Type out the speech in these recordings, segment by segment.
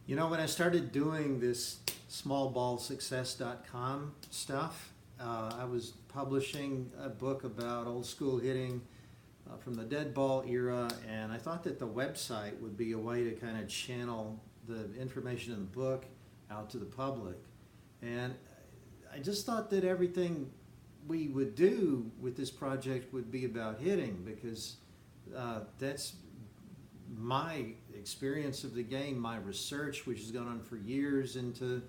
You know, when I started doing this smallballsuccess.com stuff, I was publishing a book about old school hitting from the dead ball era, and I thought that the website would be a way to kind of channel the information in the book out to the public. And I just thought that everything we would do with this project would be about hitting, because that's my experience of the game. My research, which has gone on for years into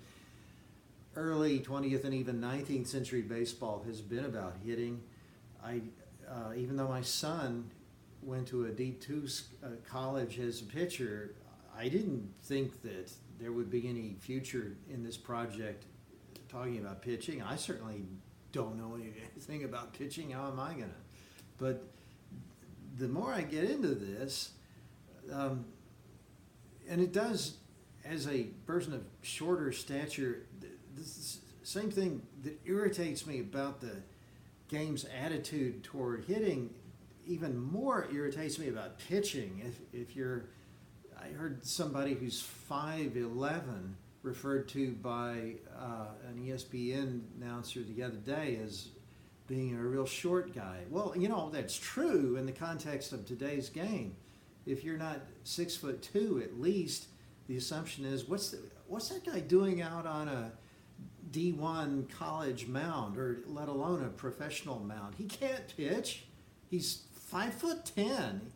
early 20th and even 19th century baseball, has been about hitting. Even though my son went to a D2 college as a pitcher, I didn't think that there would be any future in this project talking about pitching. I certainly don't know anything about pitching. How am I gonna? But the more I get into this, and it does, as a person of shorter stature, this same thing that irritates me about the game's attitude toward hitting even more irritates me about pitching. If you're, I heard somebody who's 5'11" referred to by an ESPN announcer the other day as being a real short guy. Well, you know, that's true in the context of today's game. If you're not 6'2" at least, the assumption is, what's that guy doing out on a D1 college mound, or let alone a professional mound? He can't pitch. He's 5'10",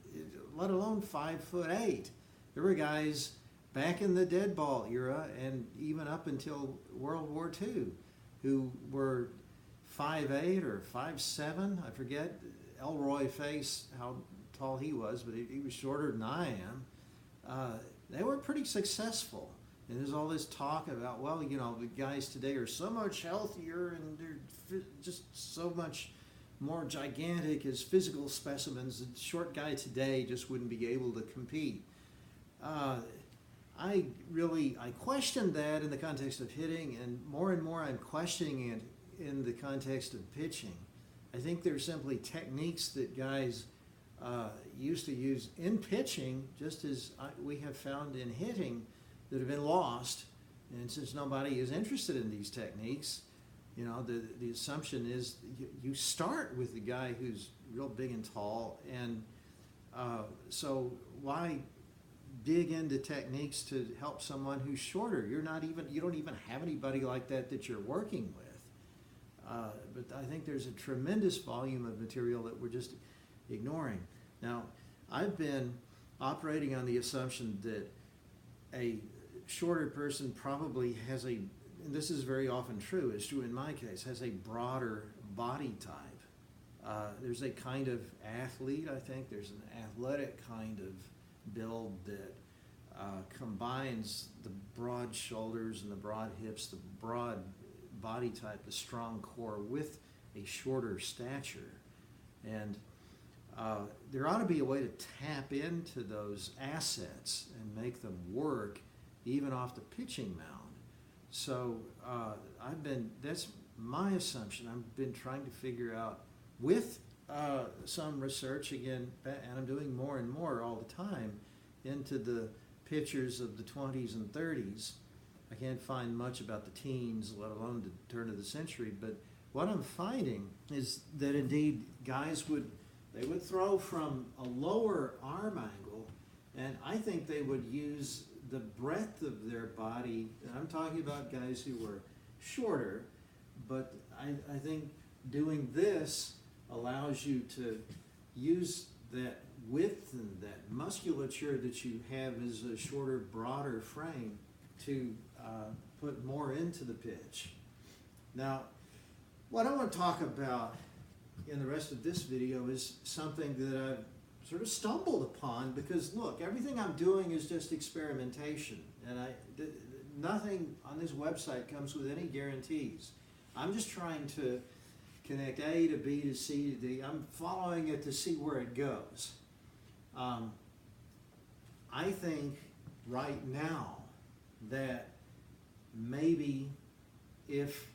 let alone 5'8". There were guys back in the dead ball era and even up until World War II who were 5'8" or 5'7". I forget Elroy Face, how tall he was, but he was shorter than I am. They were pretty successful. And there's all this talk about, well, you know, the guys today are so much healthier and they're just so much more gigantic as physical specimens. The short guy today just wouldn't be able to compete. I questioned that in the context of hitting, and more I'm questioning it in the context of pitching. I think there's simply techniques that guys used to use in pitching, just as we have found in hitting, that have been lost. And since nobody is interested in these techniques, you know, the assumption is you start with the guy who's real big and tall, and so why dig into techniques to help someone who's shorter? You don't even have anybody like that you're working with. But I think there's a tremendous volume of material that we're just ignoring. Now, I've been operating on the assumption that a shorter person probably has and this is very often true, it's true in my case, has a broader body type. There's a kind of athlete, I think, there's an athletic kind of build that combines the broad shoulders and the broad hips, the broad body type, the strong core with a shorter stature. And there ought to be a way to tap into those assets and make them work even off the pitching mound. So that's my assumption. I've been trying to figure out with some research again, and I'm doing more and more all the time into the pitchers of the 20s and 30s. I can't find much about the teens, let alone the turn of the century, but what I'm finding is that indeed guys would throw from a lower arm angle, and I think they would use the breadth of their body. And I'm talking about guys who were shorter, but I think doing this allows you to use that width and that musculature that you have as a shorter, broader frame to put more into the pitch. Now, what I want to talk about in the rest of this video is something that I've sort of stumbled upon, because look, everything I'm doing is just experimentation, and nothing on this website comes with any guarantees. I'm just trying to connect A to B to C to D. I'm following it to see where it goes. I think right now that maybe if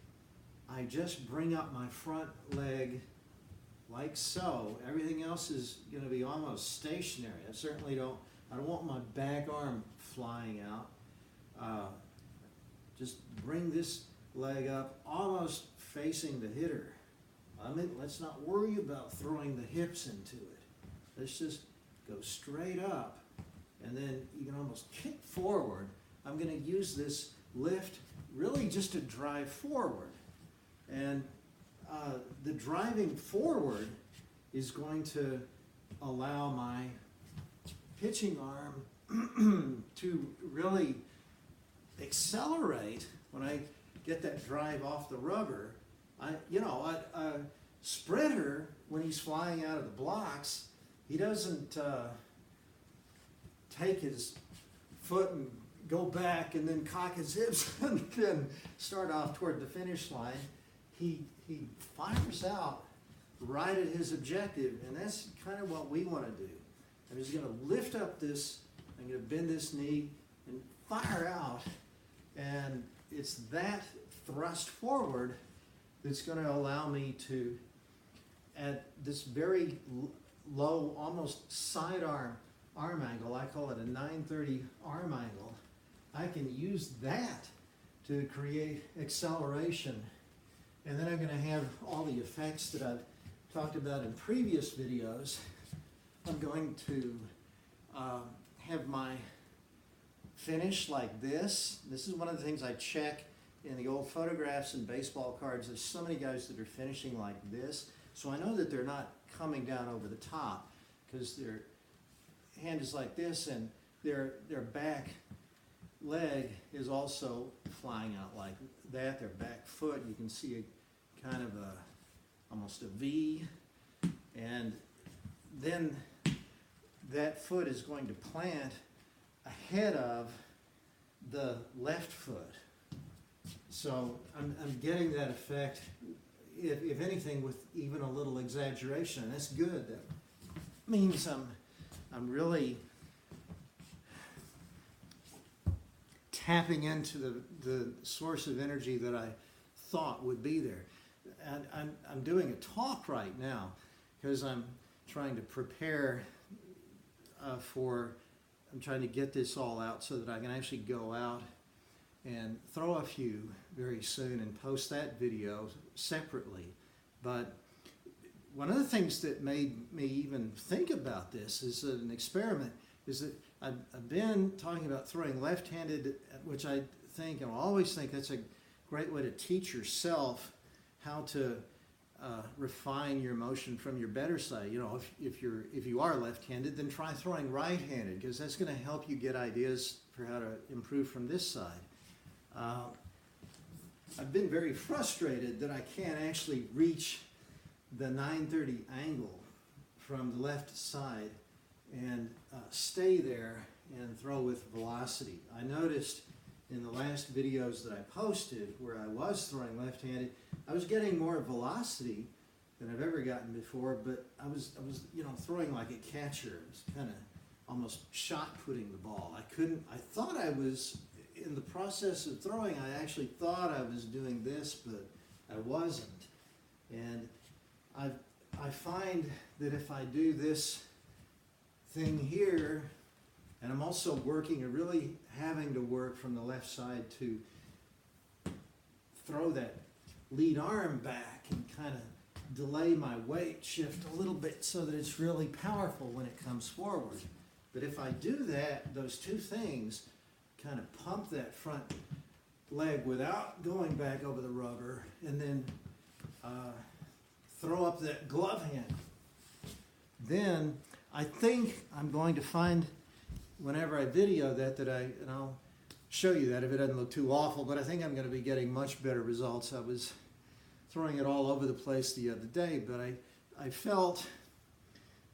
I just bring up my front leg like so, everything else is going to be almost stationary. I don't want my back arm flying out. just bring this leg up almost facing the hitter. I mean, let's not worry about throwing the hips into it. Let's just go straight up, and then you can almost kick forward. I'm going to use this lift really just to drive forward. And the driving forward is going to allow my pitching arm to really accelerate when I get that drive off the rubber. A sprinter, when he's flying out of the blocks, he doesn't take his foot and go back and then cock his hips and then start off toward the finish line. He fires out right at his objective, and that's kind of what we want to do. I'm just going to lift up this, I'm going to bend this knee and fire out, and it's that thrust forward that's going to allow me to, at this very low, almost sidearm arm angle, I call it a 930 arm angle, I can use that to create acceleration. And then I'm going to have all the effects that I've talked about in previous videos. I'm going to have my finish like this. This is one of the things I check in the old photographs and baseball cards. There's so many guys that are finishing like this. So I know that they're not coming down over the top because their hand is like this and their back leg is also flying out like that. Their back foot, you can see a kind of almost a V, and then that foot is going to plant ahead of the left foot. So I'm getting that effect, if anything, with even a little exaggeration, and that's good. That means I'm really tapping into the source of energy that I thought would be there. And I'm doing a talk right now because I'm trying to prepare I'm trying to get this all out so that I can actually go out and throw a few very soon and post that video separately. But one of the things that made me even think about this is an experiment, is that I've been talking about throwing left-handed, which I think, and I always think that's a great way to teach yourself how to refine your motion from your better side. You know, if you are left-handed, then try throwing right-handed, because that's going to help you get ideas for how to improve from this side. I've been very frustrated that I can't actually reach the 930 angle from the left side and stay there and throw with velocity. I noticed in the last videos that I posted where I was throwing left-handed, I was getting more velocity than I've ever gotten before, but I was throwing like a catcher. It was kind of almost shot-putting the ball. I thought I was, in the process of throwing, I actually thought I was doing this, but I wasn't. And I find that if I do this thing here, and I'm also really having to work from the left side to throw that lead arm back and kind of delay my weight shift a little bit so that it's really powerful when it comes forward. But if I do that, those two things, kind of pump that front leg without going back over the rubber, and then throw up that glove hand, then I think I'm going to find, whenever I video that and I'll show you that if it doesn't look too awful, but I think I'm going to be getting much better results. I was throwing it all over the place the other day, but I felt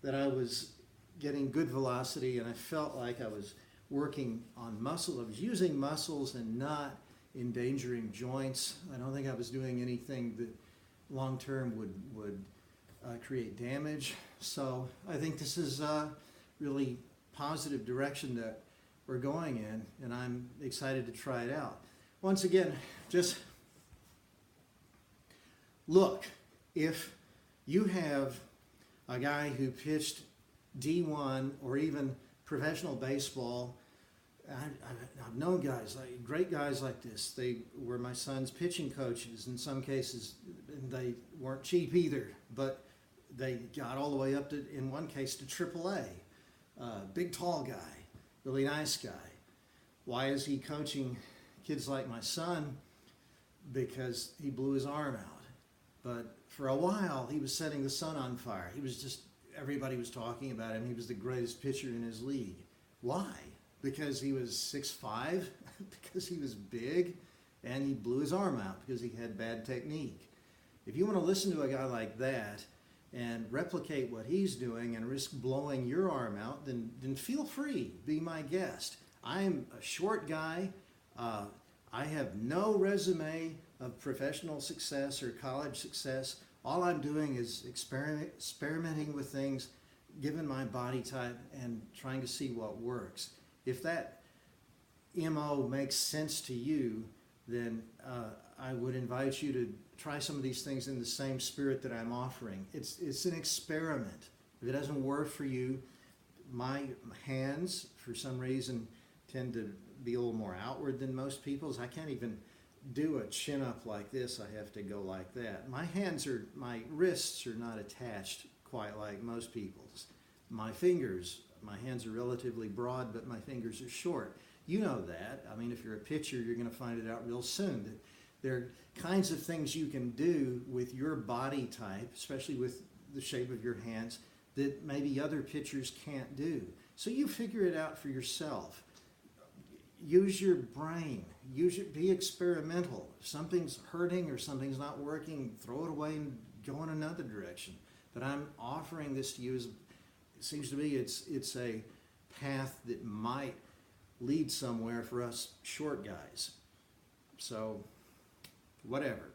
that I was getting good velocity, and I felt like I was working on muscle. I was using muscles and not endangering joints. I don't think I was doing anything that long-term would create damage. So I think this is a really positive direction that we're going in, and I'm excited to try it out. Once again, just look, if you have a guy who pitched D1 or even professional baseball I've known guys, like great guys like this. They were my son's pitching coaches in some cases, and they weren't cheap either, but they got all the way up to, in one case, to AAA. Big, tall guy, really nice guy. Why is he coaching kids like my son? Because he blew his arm out. But for a while, he was setting the sun on fire. He was just, everybody was talking about him. He was the greatest pitcher in his league. Why? Because he was 6'5", because he was big, and he blew his arm out because he had bad technique. If you want to listen to a guy like that and replicate what he's doing and risk blowing your arm out, then feel free, be my guest. I'm a short guy. I have no resume of professional success or college success. All I'm doing is experimenting with things, given my body type, and trying to see what works. If that MO makes sense to you, then I would invite you to try some of these things in the same spirit that I'm offering. It's an experiment. If it doesn't work for you, my hands, for some reason, tend to be a little more outward than most people's. I can't even do a chin up like this. I have to go like that. My wrists are not attached quite like most people's. My hands are relatively broad, but my fingers are short. You know that. I mean, if you're a pitcher, you're going to find it out real soon. That there are kinds of things you can do with your body type, especially with the shape of your hands, that maybe other pitchers can't do. So you figure it out for yourself. Use your brain. Be experimental. If something's hurting or something's not working, throw it away and go in another direction. But I'm offering this to you as, it seems to me it's a path that might lead somewhere for us short guys. So, whatever.